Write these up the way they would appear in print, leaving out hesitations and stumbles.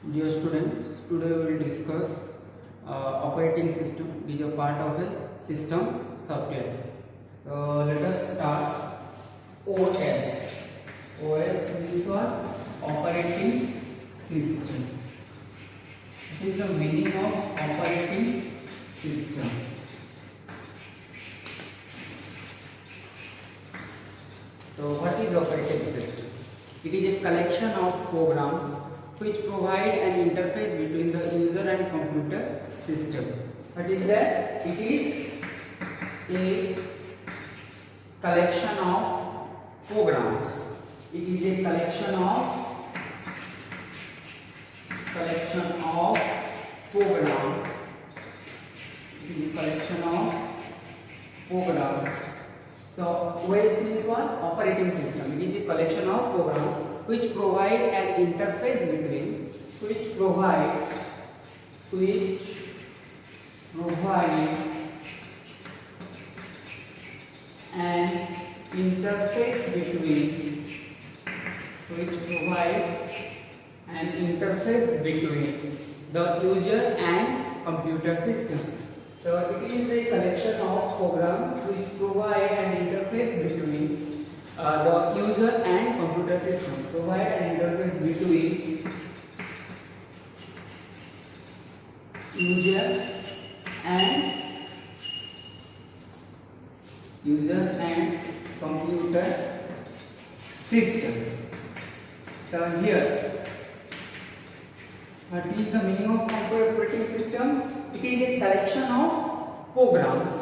Dear students, today we will discuss operating system, which is a part of a system software. Let us start. OS. OS is what? Operating system. This is the meaning of operating system. So, what is operating system? It is a collection of programs which provide an interface between the user and computer system. What is that? It is a collection of programs. It is a collection of programs. It is a collection of programs. So OS means what? Operating system. It is a collection of programs which provide an interface between the user and computer system. So it is a collection of programs which provide an interface between the user and computer system. Provide an interface between user and computer system. So here, what is the meaning of operating system? It is a collection of programs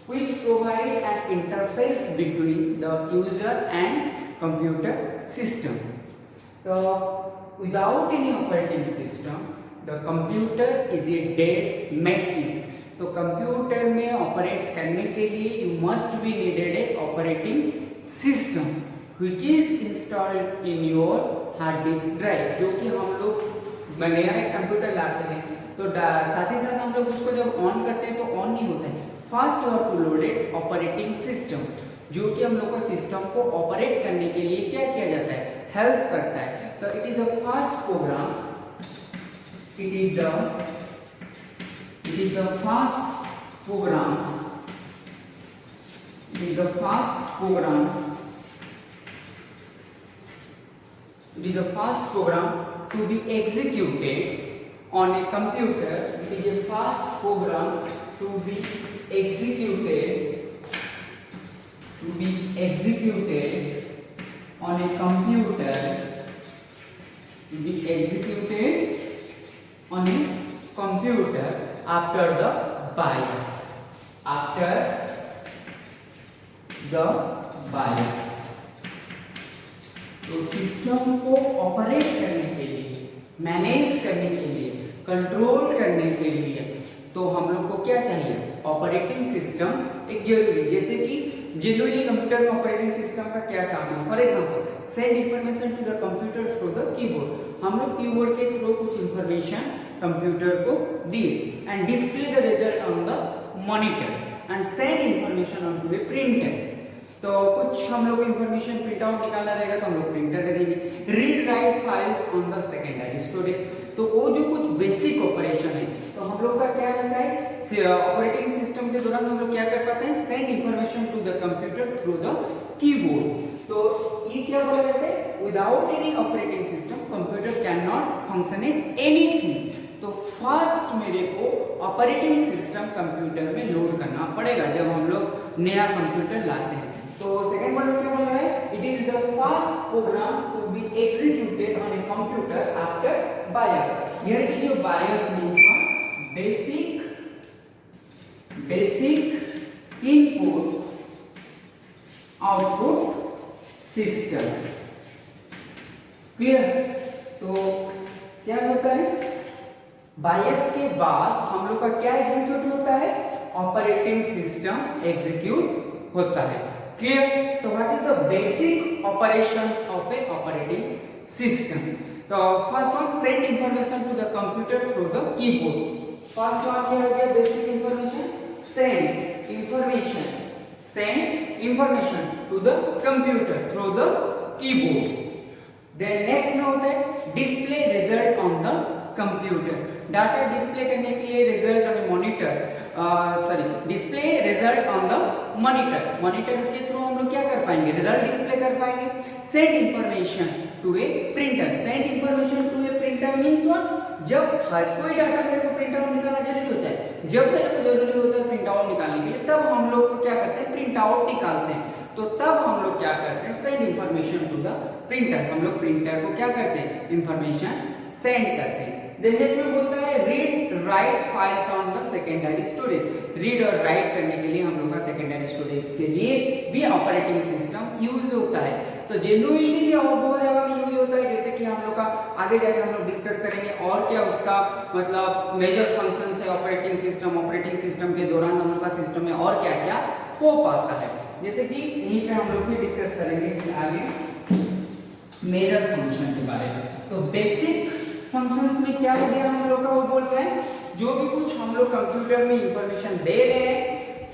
which provide an interface between the user and computer system. So without any operating system, the computer is a dead machine. तो computer में operate करने के लिए you must be needed A operating system which is installed in your hard disk drive, जो कि हम लोग नया एक कंप्यूटर लाते हैं तो साथ ही साथ हम लोग उसको जब ऑन करते हैं तो ऑन नहीं होता है. First you have to loaded operating system, जो कि हम लोग को सिस्टम को ऑपरेट करने के लिए क्या किया जाता है, हेल्प करता है. तो it is the first program, it is the first program, to be executed on a computer. It is a first program to be executed on a computer, after the BIOS. तो system को operate करने के लिए, manage करने के लिए, control करने के लिए तो हम लोग को क्या चाहिए, ऑपरेटिंग सिस्टम एक जरूरी. जैसे कि जनरली कंप्यूटर में ऑपरेटिंग सिस्टम का क्या काम है. For example, send information to the computer through the keyboard. हम लोग कीबोर्ड के थ्रू कुछ इंफॉर्मेशन कंप्यूटर को दिए and display the result on the monitor and send information on to a printer. तो कुछ हम लोग इंफॉर्मेशन प्रिंट आउट निकालना रहेगा तो हम लोग प्रिंटर दे देंगे. Read write files on the secondary storage. तो वो जो कुछ बेसिक ऑपरेशन है तो हम लोग का क्या रहता है, ऑपरेटिंग सिस्टम के दौरान हम लोग क्या कर पाते हैं, send information to the computer through the keyboard. तो ये क्या बोला जाता है, without any operating system computer can not function anything. तो फर्स्ट मेरे को ऑपरेटिंग सिस्टम कंप्यूटर में लोड करना पड़ेगा जब हम लोग नया कंप्यूटर लाते हैं. तो सेकंड वर्ड क्या बोल रहा है, it is the first program to be executed on a computer after BIOS. Here is your BIOS means basic input output system. Clear. तो क्या होता है, BIOS के बाद हम लोग का क्या एग्जीक्यूट होता है, ऑपरेटिंग सिस्टम एग्जीक्यूट होता है. क्लियर. तो what is the basic operations of a operating system. तो first one, send information to the computer through the keyboard. First one क्या हो गया, basic information, send information to the computer through the keyboard. Then next में होता है display result on the computer. Data display करने के लिए result on display result on the monitor के थ्रू हम लोग क्या कर पाएंगे, रिजल्ट डिस्प्ले कर पाएंगे। Send information to a printer, send information to a printer means what, जब हर कोई डाटा मेरे को प्रिंट आउट निकालना जरूरी होता है, जब मेरे को जरूरी होता है प्रिंट आउट निकालने के लिए, तब हम लोग को क्या करते हैं, प्रिंट आउट निकालते हैं। तो तब हम लोग क्या करते हैं, send information to the printer, हम लोग प्रिंटर को क्या करते हैं, इंफॉर्मेशन सेंड करते हैं। नेक्स्ट में बोलता है read write files on the secondary storage, read और राइट करने के लिए हम लोग का सेकेंडरी स्टोरेज के लिए भी ऑपरेटिंग सिस्टम यूज होता है। तो जेन्युइनली भी और बहुत जगह में यूज होता है, जैसे कि हम लोग का आगे जाकर हम लोग डिस्कस करेंगे और क्या उसका मतलब मेजर फंक्शंस है ऑपरेटिंग सिस्टम के दौरान हम लोग का सिस्टम में और क्या क्या हो पाता है, जैसे कि यहीं पे हम लोग भी डिस्कस करेंगे आगे मेजर फंक्शन के बारे में। तो बेसिक फंक्शंस में क्या हो गया हम लोग का, वो बोलते हैं जो भी कुछ हम लोग कंप्यूटर में इंफॉर्मेशन दे रहे हैं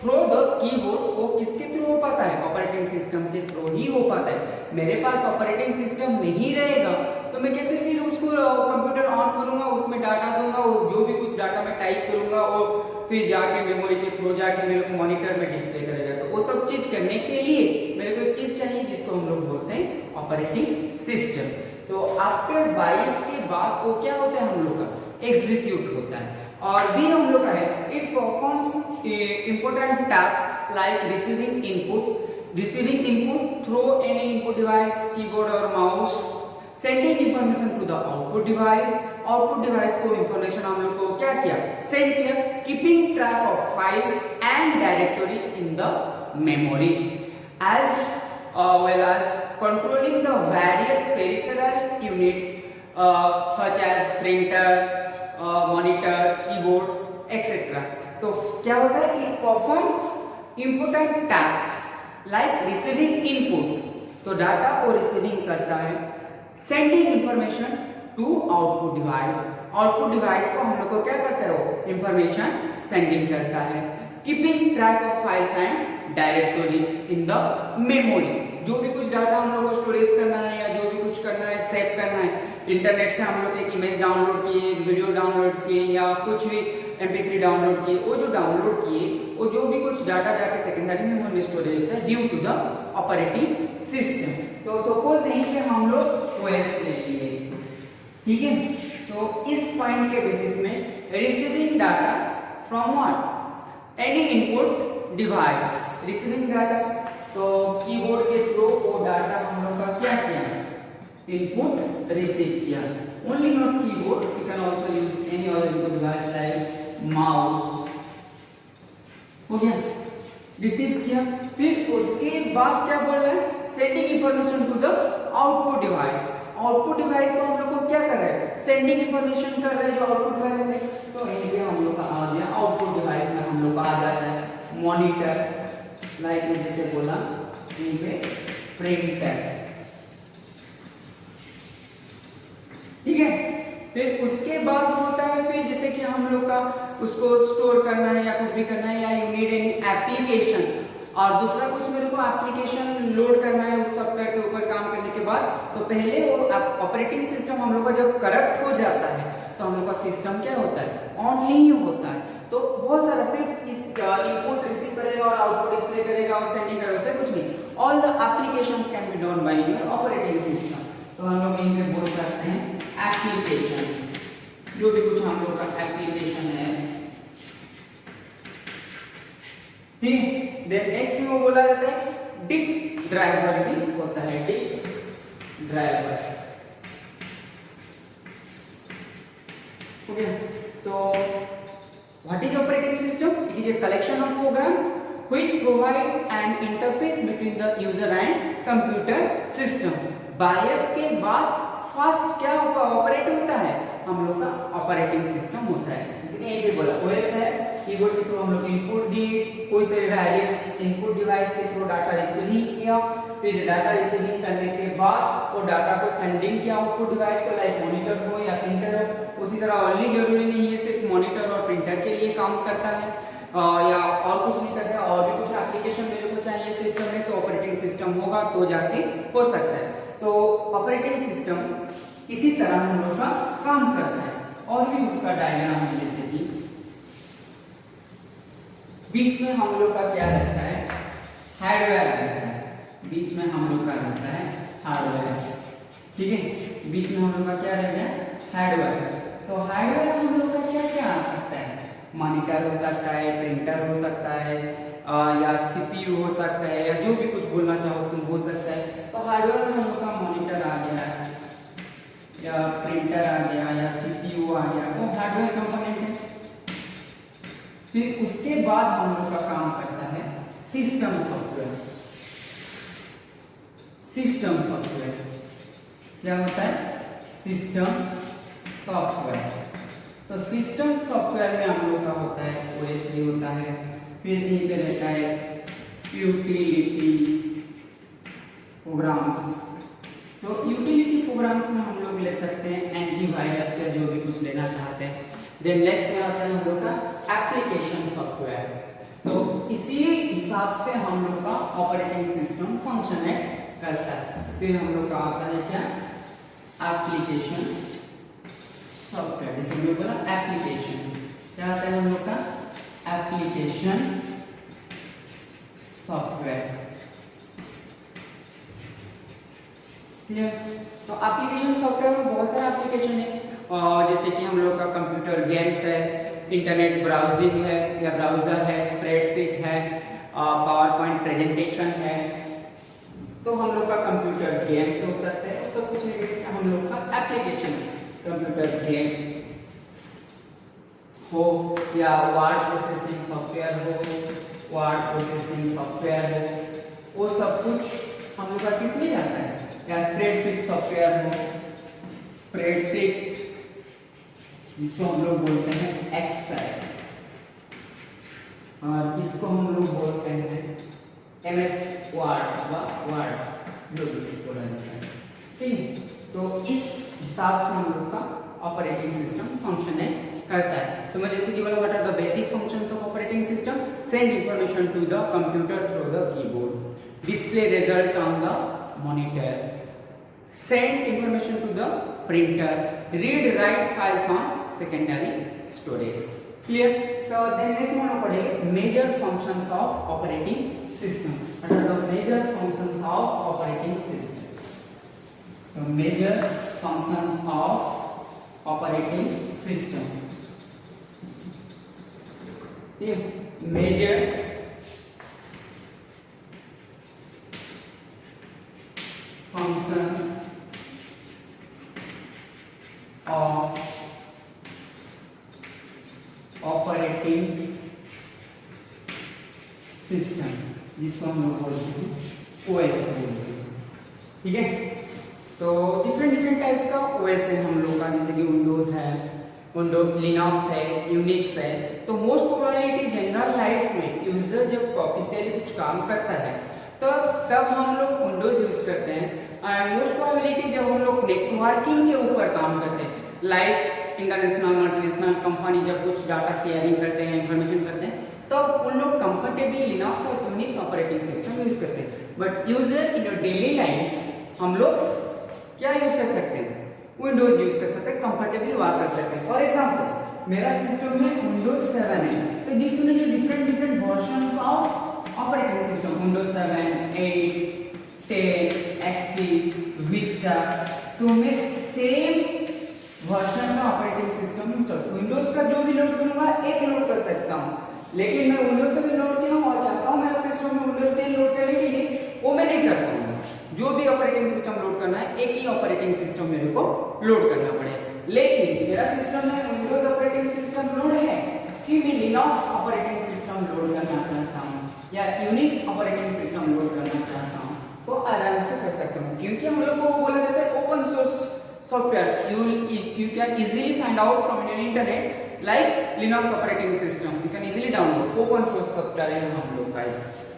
थ्रू द कीबोर्ड, वो किसके थ्रू हो पाता है, ऑपरेटिंग सिस्टम के थ्रू ही हो पाता है। मेरे पास ऑपरेटिंग सिस्टम नहीं रहेगा तो मैं कैसे फिर उसको कंप्यूटर ऑन करूंगा, उसमें डाटा दूंगा, और जो भी कुछ डाटा मैं टाइप करूंगा और फिर जाके मेमोरी के थ्रू जाके मेरे को मॉनिटर में डिस्प्ले करेगा। तो वो सब चीज करने के लिए मेरे को एक चीज चाहिए जिसको हम लोग बोलते हैं ऑपरेटिंग सिस्टम। तो आफ्टर 22 के बाद वो क्या होता है हम लोग का, एग्जीक्यूट होता है। और भी हम लोग का है, it performs important task like receiving input through any input device, keyboard और mouse, sending information to the output device को इंफॉर्मेशन हम लोग को क्या किया, सेंड किया, keeping track of files and directory in the memory as well as controlling the various peripheral units such as printer, monitor, keyboard, etc. तो क्या होता है, it performs important tasks like receiving input, तो data को receiving करता है, sending information to output device को हम लोग को क्या करता है, वो इंफॉर्मेशन सेंडिंग करता है, keeping track of files and directories in the memory, जो भी कुछ डाटा हम लोग को स्टोरेज करना है या जो भी कुछ करना है, सेव करना है, इंटरनेट से हम लोग एक इमेज डाउनलोड किए, वीडियो डाउनलोड किए या कुछ भी MP3 डाउनलोड किए, वो जो डाउनलोड किए वो जो भी कुछ डाटा जाके सेकेंडरी मेमोरी में स्टोरेज होता है due to the operating system. तो सपोज यहीं पे हम लोग OS ले लिए, ठीक है, तो इस पॉइंट के बेसिस में receiving data from what, any input device, receiving data, तो कीबोर्ड के थ्रू वो डाटा हम लोग का क्या किया, इनपुट रिसीव किया। Only not keyboard, you can also use any other input device like mouse, हो गया, रिसीव किया। फिर उसके बाद क्या बोल रहा है, sending information to the output device को हम लोग को क्या कर रहा है, सेंडिंग इंफॉर्मेशन कर रहा है जो आउटपुट डिवाइस है। तो यहीं पे हम लोग का आ गया, आउटपुट डिवाइस में हम लोग का आ जाता है मॉनिटर, लाइक में जैसे बोला यहीं पे प्रिंटर, ठीक है। फिर उसके बाद होता है फिर जैसे कि हम लोग का उसको स्टोर करना है या कुछ भी करना है, या यू नीड एनी एप्लीकेशन, और दूसरा कुछ मेरे को एप्लीकेशन लोड करना है उस सॉफ्टवेयर के ऊपर काम करने के बाद, तो पहले वो ऑपरेटिंग सिस्टम हम लोग का जब करप्ट हो जाता है तो हम लोग का सिस्टम क्या होता है, ऑन नहीं होता है। तो बहुत सारा सिर्फ इनपुट रिसीव करेगा और आउटपुट डिस्प्ले करेगा और सेंडिंग करेगा, उससे कुछ नहीं, all the application can be done by your operating system. तो हम लोग यहीं पे बोल सकते हैं एप्लीकेशन, जो भी कुछ हम लोग का एप्लीकेशन है, ठीक। देन नेक्स्ट में वो बोला जाता है डिस्क ड्राइवर भी होता है, डिस्क ड्राइवर, ओके। तो what is operating system, it is a collection of programs which provides an interface between the user and computer system। बायस के बाद फर्स्ट क्या ऑपरेट होता है, हम लोग का ऑपरेटिंग सिस्टम होता है। जैसे कि यहीं पे बोला OS है, कीबोर्ड के थ्रू हम लोग इनपुट दी, कोई से वेरियस इनपुट डिवाइस के थ्रू डाटा रिसीविंग किया, फिर डाटा रिसीविंग करने के बाद वो डाटा को सेंडिंग किया आउटपुट डिवाइस को, लाइक मॉनिटर हो या प्रिंटर हो। उसी तरह ओनली जरूरी नहीं है सिर्फ मॉनिटर और प्रिंटर के लिए काम करता है या और कुछ नहीं करता है, और भी कुछ एप्लीकेशन मेरे को चाहिए सिस्टम में, तो ऑपरेटिंग सिस्टम होगा तो जाके हो सकता है। तो ऑपरेटिंग सिस्टम इसी तरह हम लोग का काम करता है। और भी उसका डायग्राम है, जैसे कि बीच में हम लोग का क्या रहता है, हार्डवेयर रहता है, बीच में हम लोग का रहता है हार्डवेयर, ठीक है। बीच में हम लोग का क्या रह गया, हार्डवेयर। तो हार्डवेयर हम लोग का क्या क्या आ सकता है, मॉनिटर हो सकता है, प्रिंटर हो सकता है, या सीपीयू हो सकता है, या जो भी कुछ बोलना चाहो तुम हो सकता है। तो हार्डवेयर में हम लोग का मॉनिटर आ गया, या प्रिंटर आ गया, या सीपीयू आ गया, वो हार्डवेयर कंपोनेंट है। फिर उसके बाद हम लोग का काम करता है सिस्टम सॉफ्टवेयर। सिस्टम सॉफ्टवेयर क्या होता है, सिस्टम सॉफ्टवेयर। तो सिस्टम सॉफ्टवेयर में हम लोग का होता है ओएस होता है, फिर यहीं पे रहता है यूटिलिटी प्रोग्राम्स। तो यूटिलिटी प्रोग्राम्स में हम लोग ले सकते हैं एंटीवायरस का जो भी कुछ लेना चाहते हैं। देन नेक्स्ट में आता है हम लोग का एप्लीकेशन सॉफ्टवेयर। तो इसी हिसाब से हम लोग का ऑपरेटिंग सिस्टम फंक्शन करता है। फिर हम लोग का आता है क्या, एप्लीकेशन सॉफ्टवेयर। जैसे मैं बोला एप्लीकेशन, क्या आता है हम लोग का, एप्लीकेशन सॉफ्टवेयर। क्लियर। तो एप्लीकेशन सॉफ्टवेयर में बहुत सारे एप्लीकेशन है, जैसे कि हम लोग का कंप्यूटर गेम्स है, इंटरनेट ब्राउजिंग है या ब्राउजर है, स्प्रेडशीट है, पावर पॉइंट प्रेजेंटेशन है। तो हम लोग का कंप्यूटर गेम्स हो सकते हैं, सब कुछ है हम लोग का एप्लीकेशन। कंप्यूटर गेम हो या वर्ड प्रोसेसिंग सॉफ्टवेयर हो, वर्ड प्रोसेसिंग सॉफ्टवेयर हो, वो सब कुछ हम लोग का किस में जाता है, या स्प्रेडशीट सॉफ्टवेयर हो, स्प्रेडशीट जिसको हम लोग बोलते हैं एक्सेल, और इसको हम लोग बोलते हैं एमएस वर्ड व वर्ड, जो भी बोला जाता है, ठीक। तो इस हिसाब से हम लोग का ऑपरेटिंग सिस्टम फंक्शन करता है। तो मैं जैसे कि बोला, what are the basic functions of operating system, send information to the computer through the keyboard, display result on the monitor, send information to the printer, read write files on secondary storage. Clear? तो then next one पढ़ेंगे major functions of operating system. What are the major functions of operating system? So major functions of operating system. ये major function of operating system, जिसको हम लोग बोलते हैं OS बोलते हैं, ठीक है। तो डिफरेंट टाइप्स का ओएस है हम लोग का, जैसे कि विंडोज है, विंडोज लिनक्स है, यूनिक्स है। तो मोस्ट प्रोबेबिलिटी जनरल लाइफ में यूजर जब ऑफिशियली कुछ काम करता है तो तब हम लोग विंडोज यूज करते हैं, एंड मोस्ट प्रोबेबिलिटी जब हम लोग नेटवर्किंग के ऊपर काम करते हैं, लाइक इंटरनेशनल मल्टीनेशनल कंपनी जब कुछ डाटा शेयरिंग करते हैं, इंफॉर्मेशन करते हैं, तब उन लोग कंफर्टेबली लिनक्स और यूनिक्स ऑपरेटिंग सिस्टम यूज करते हैं। But user in your daily life हम लोग क्या यूज कर सकते हैं, विंडोज यूज कर सकते हैं, कंफर्टेबली वर्क कर सकते हैं। फॉर एग्जांपल मेरा सिस्टम में विंडोज 7 है, तो जिसमें जो different versions of operating system, Windows 7, 8, 10, XP, Vista, तो मैं सेम वर्जन का ऑपरेटिंग सिस्टम इंस्टॉल, विंडोज का जो भी लोड करूंगा एक लोड कर सकता हूं, लेकिन मैं विंडोज से भी लोड किया हूं और चाहता हूं मेरा सिस्टम में विंडोज 10 लोड करने के लिए, वो मैं नहीं कर पाऊंगा। जो भी ऑपरेटिंग सिस्टम लोड करना है, एक ही ऑपरेटिंग सिस्टम मेरे को लोड करना पड़ेगा। लेकिन मेरा सिस्टम में विंडोज ऑपरेटिंग सिस्टम लोड है कि मैं लिनक्स ऑपरेटिंग सिस्टम लोड करना चाहता हूं या यूनिक्स ऑपरेटिंग सिस्टम लोड करना चाहता हूं, तो आराम से कर सकता हूं, क्योंकि हम लोग को बोला जाता है open source software. You can easily find out from your internet like Linux operating system. You can easily download open source software है हम लोग का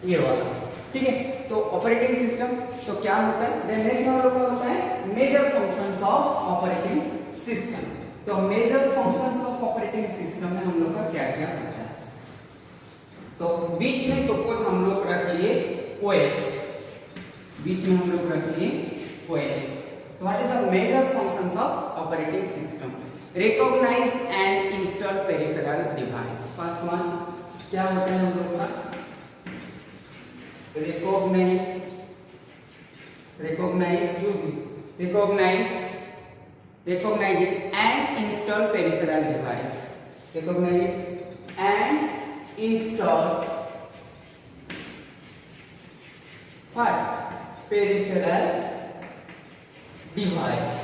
ये वाला, ठीक है। तो ऑपरेटिंग सिस्टम तो क्या होता है, देन नेक्स्ट हम लोग का होता है major functions of operating system. तो major functions of operating system में हम लोग का क्या क्या होता है, तो बीच में सपोज हम लोग रख लिए ओएस, बीच में हम लोग रख लिए OS, what is the major functions of operating system? Recognise and install peripheral device. First one क्या होता है हम लोग का? recognizes and install peripheral device. Recognize and install what? Peripheral device.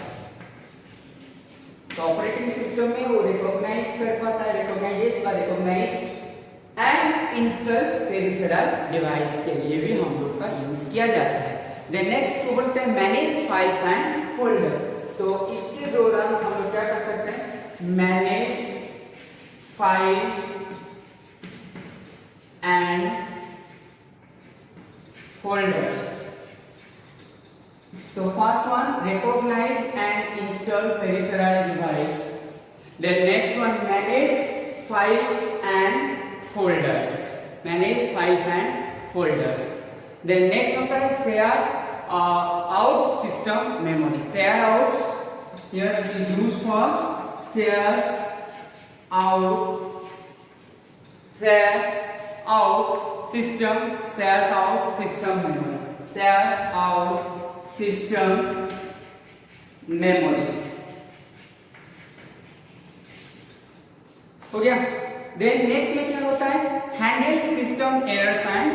तो ऑपरेटिंग सिस्टम में वो रिकॉग्नाइज कर पाता है, recognise and install peripheral device के लिए भी हम लोग का यूज किया जाता है। देन नेक्स्ट को बोलते हैं मैनेज फाइल्स एंड फोल्डर। तो इसके दौरान हम लोग क्या कर सकते हैं? Manage files and folders. So first one, recognize and install peripheral device. Then next one, manage files and folders. Then next होता है share out system memory. Share out here is used for share out system memory. Shares out system memory हो गया। Then next में क्या होता है? Handle system errors and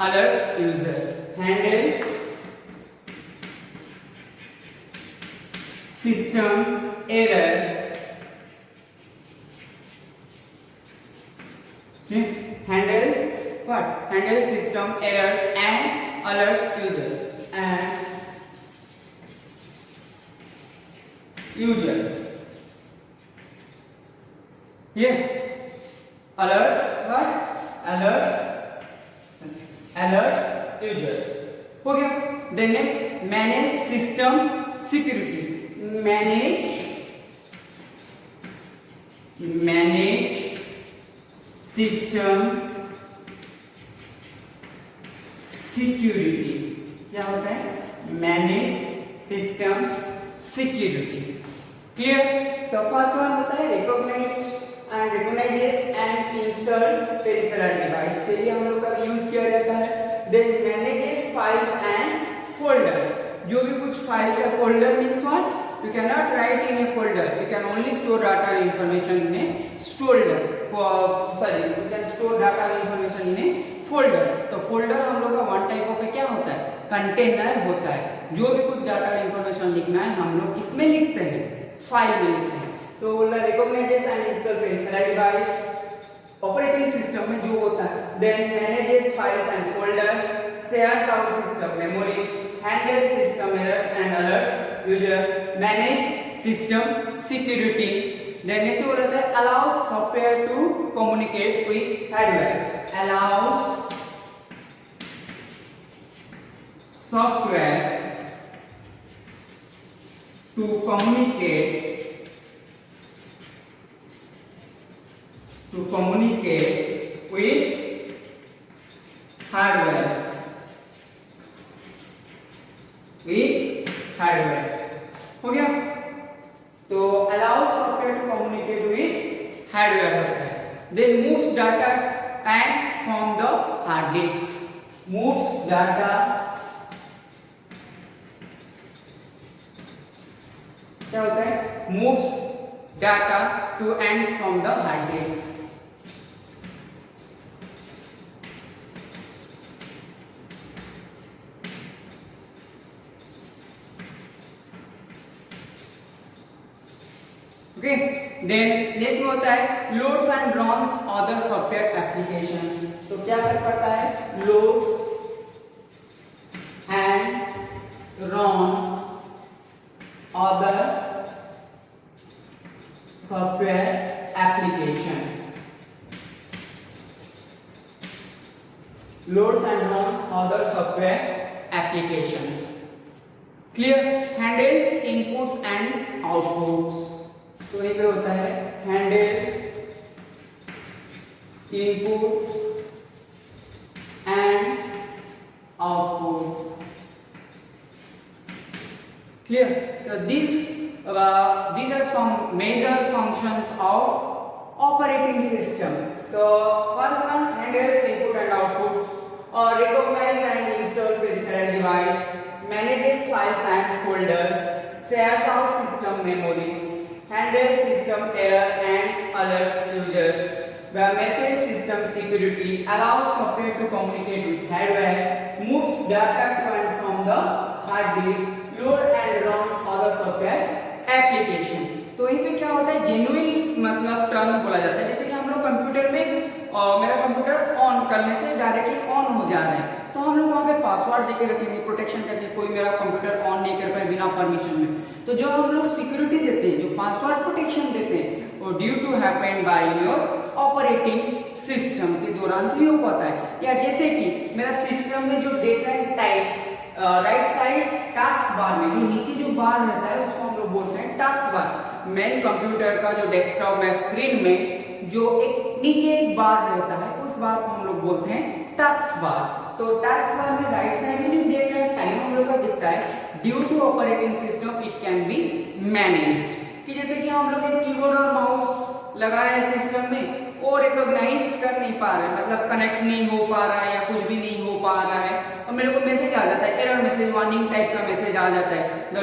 alert user. Handle system error, handle what? Handle system errors and alert user and users. Here alerts what? Alerts users हो गया। Then next manage system security. Manage system security क्या होता है? Manage system security. Clear? तो first one होता है recognises and install peripheral device. के लिए हम लोग का यूज किया जाता है। Then manages files and folders. जो भी कुछ फाइल्स या folder means what? You cannot write in a folder. You can only store data and information in a folder. You can store data and information in a folder. तो folder हम लोग का one type of क्या होता है? Container होता है। जो भी कुछ डाटा और इंफॉर्मेशन लिखना है हम लोग किसमें लिखते हैं? फाइल में लिखते हैं। तो recognises and install peripheral device operating system में जो होता है। Then manages files and folders, shares out system memory, handle system errors and alerts user, manage system security. Then next बोला था allows software to communicate with hardware. Allows software to communicate with hardware हो गया। तो allow software to communicate with hardware होता है। then moves data and from the hard disk, moves data क्या होता है? moves data to and from the hard disk। Okay. Then next में होता है loads and runs other software application. तो क्या कर पाता है? Loads and runs other software application. Loads and runs other software applications. Clear? Handles inputs and outputs. तो ये क्या होता है? Handle input and output. Clear? तो तो these are some major functions of operating system. तो first one, handles input and outputs, recognize and install peripheral device, manages files and folders, shares out system memories, handles system error and alerts users, message system security, allows software to communicate with hardware, moves data to and from the hard disk, load and runs other software application. तो यहीं पे क्या होता है, genuine मतलब term बोला जाता है। जैसे कि हम लोग कंप्यूटर में मेरा कंप्यूटर ऑन करने से डायरेक्टली ऑन हो जा रहा है, तो हम लोग वहाँ पे पासवर्ड देके रखेंगे, प्रोटेक्शन करके कोई मेरा कंप्यूटर ऑन नहीं कर पाए बिना परमिशन में। तो जो हम लोग सिक्योरिटी देते हैं, जो पासवर्ड प्रोटेक्शन देते हैं, वो due to happen by your operating system के दौरान ही हो पाता है। या जैसे कि मेरा सिस्टम में जो date and time right side task bar में जो नीचे जो बार रहता है उसको हम लोग बोलते हैं टास्क बार। मेन कंप्यूटर का जो डेस्कटॉप में स्क्रीन में जो एक नीचे एक बार रहता है उस बार को हम लोग बोलते हैं टास्क बार। तो टास्क बार में राइट साइड में जो डेट एंड टाइम हम लोग का दिखता है, due to operating system it can be managed. कि जैसे कि हम लोग एक कीबोर्ड और माउस लगाया है सिस्टम में, वो रिकॉग्नाइज कर नहीं पा रहा है, मतलब कनेक्ट नहीं हो पा रहा है या कुछ भी नहीं हो पा रहा है, और मेरे को मैसेज आ जाता है, एरर मैसेज, वार्निंग टाइप का मैसेज आ जाता है, the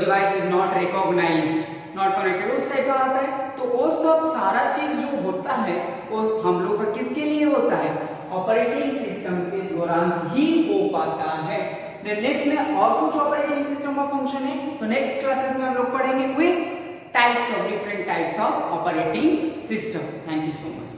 device is not recognised, not connected, उस टाइप का आता है। तो वो सब सारा चीज जो होता है वो हम लोग का किसके लिए होता है, ऑपरेटिंग सिस्टम के दौरान ही हो पाता है। नेक्स्ट में और कुछ ऑपरेटिंग सिस्टम का फंक्शन है, तो नेक्स्ट क्लासेस में हम लोग पढ़ेंगे with types of different types of operating system. Thank you so much.